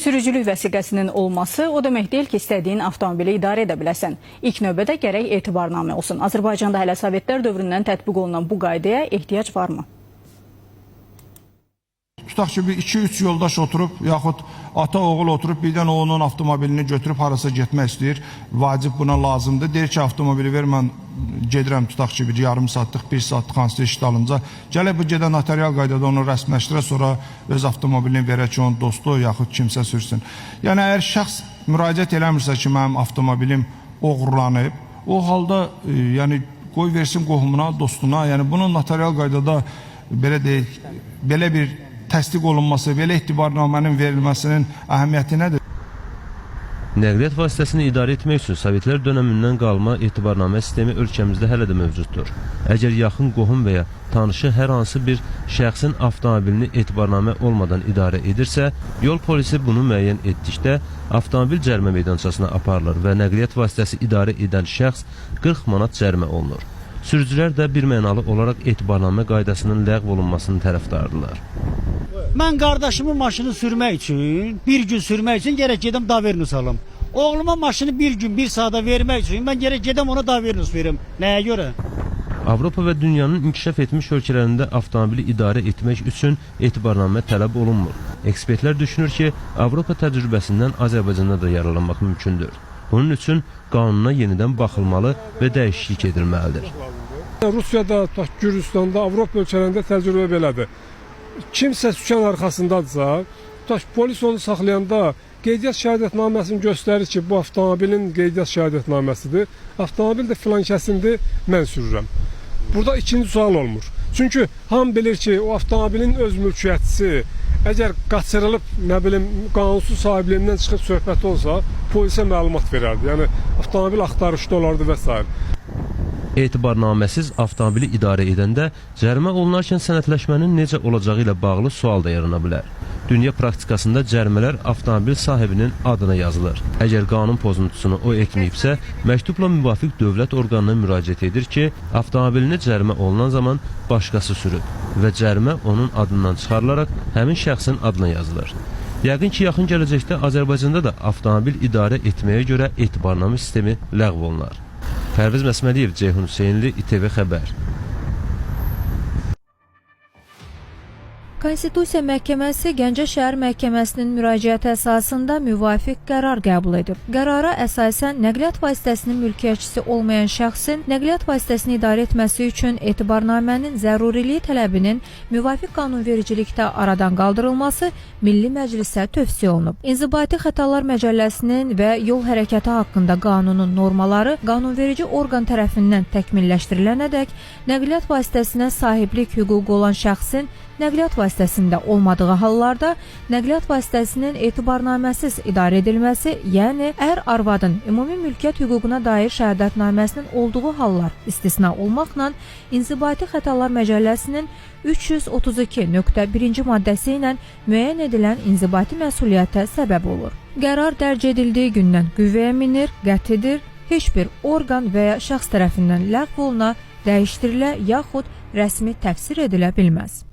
Sürücülük vəsiqəsinin olması o demək deyil ki, istədiyin avtomobili idarə edə biləsən. İlk növbədə gərək etibarnamə olsun. Azərbaycanda hələ Sovetlər dövründən tətbiq olunan bu qaydaya ehtiyac varmı? Tutaq ki, 2-3 yoldaş oturub, yaxud ata-oğul oturub, birdən o onun avtomobilini götürüb harasa getmək istəyir, vacib buna lazımdır. Deyir ki, avtomobili ver, mən gedirəm, tutaq ki, bir yarım saatlıq, 1 saatlıq hansı iş dalınca. Gələk bu gedən notarial qaydada onu rəsmləşdirə, sonra öz avtomobilini verək ki, onun dostu, yaxud kimsə sürsün. Yəni, əgər şəxs müraciət eləmirsə ki, mənim avtomobilim oğurlanıb, o halda yəni, qoy versin qohumuna, dostuna, yəni bunun notarial qaydada belə bir təsdiq olunması, belə etibarnamənin verilməsinin əhəmiyyəti nədir? Nəqliyyat vasitəsini idarə etmək üçün Sovetlər dönəmindən qalma etibarnamə sistemi ölkəmizdə hələ də mövcuddur. Əgər yaxın qohum və ya tanışı hər hansı bir şəxsin avtomobilini etibarnamə olmadan idarə edirsə, yol polisi bunu müəyyən etdikdə avtomobil cərimə meydançasına aparılır və nəqliyyat vasitəsi idarə edən şəxs 40 manat cərimə olunur. Sürücülər də birmənalı olaraq etibarnamə qaydasının ləğv olunmasının tərəfdardılar. Mən qardaşımın maşını sürmək üçün, bir gün sürmək üçün gərək gedəm davernus alım. Oğluma maşını bir gün, bir saata vermək üçün mən gərək gedəm ona davernus verim. Nəyə görə? Avropa və dünyanın inkişaf etmiş ölkələrində avtomobili idarə etmək üçün etibarnamə tələb olunmur. Ekspertlər düşünür ki, Avropa təcrübəsindən Azərbaycanda da yararlanmaq mümkündür. Bunun üçün qanuna yenidən baxılmalı və dəyişiklik edilməlidir. Rusiyada, Gürcüstanda, Avropa ölkələrində təcrübə belədir. Kimsə sükan arxasındadırsa, polis onu saxlayanda qeydiyyat şəhadətnaməsini göstərir ki, bu avtomobilin qeydiyyat şəhadətnaməsidir. Avtomobil də filan kəsindir, mən sürürəm. Burada ikinci sual olmur. Çünki hamı bilir ki, o avtomobilin öz mülkiyyətçisi əgər qaçırılıb, nə bilim, qanunsuz sahibliyindən çıxıb söhbəti olsa, polisə məlumat verərdi. Yəni, avtomobil axtarışda olardı və s. Etibarnaməsiz avtomobili idarə edəndə cərimə olunarkən sənədləşmənin necə olacağı ilə bağlı sual da yarana bilər. Dünya praktikasında cərimələr avtomobil sahibinin adına yazılır. Əgər qanun pozuntusunu o etməyibsə, məktubla müvafiq dövlət orqanına müraciət edir ki, avtomobilini cərimə olunan zaman başqası sürüb və cərimə onun adından çıxarılaraq həmin şəxsin adına yazılır. Yəqin ki, yaxın gələcəkdə Azərbaycanda da avtomobil idarə etməyə görə etibarnamə sistemi ləğv olunar. Pərviz Məsmədiyev, Ceyhun Hüseynli, İTV Xəbər. Konstitusiya Məhkəməsi Gəncə şəhər məhkəməsinin müraciəti əsasında müvafiq qərar qəbul edib. Qərara əsasən nəqliyyat vasitəsinin mülkiyyətçisi olmayan şəxsin nəqliyyat vasitəsini idarə etməsi üçün etibarnamənin zəruriliyi tələbinin müvafiq qanunvericilikdə aradan qaldırılması Milli Məclisə tövsiyə olunub. İnzibati Xətalar Məcəlləsinin və yol hərəkəti haqqında qanunun normaları qanunverici orqan tərəfindən təkmilləşdirilənədək nəqliyyat vasitəsinə sahiblik hüququ olan şəxsin nəqliyyat vasitəsində olmadığı hallarda nəqliyyat vasitəsinin etibarnaməsiz idarə edilməsi, yəni ər-arvadın ümumi mülkiyyət hüququna dair şəhadətnaməsinin olduğu hallar istisna olmaqla İnzibati Xətalar Məcəlləsinin 332.1-ci maddəsi ilə müəyyən edilən inzibati məsuliyyətə səbəb olur. Qərar dərc edildiyi gündən qüvvəyə minir, qətidir, heç bir orqan və ya şəxs tərəfindən ləğv oluna, dəyişdirilə yaxud rəsmi təfsir edilə bilməz.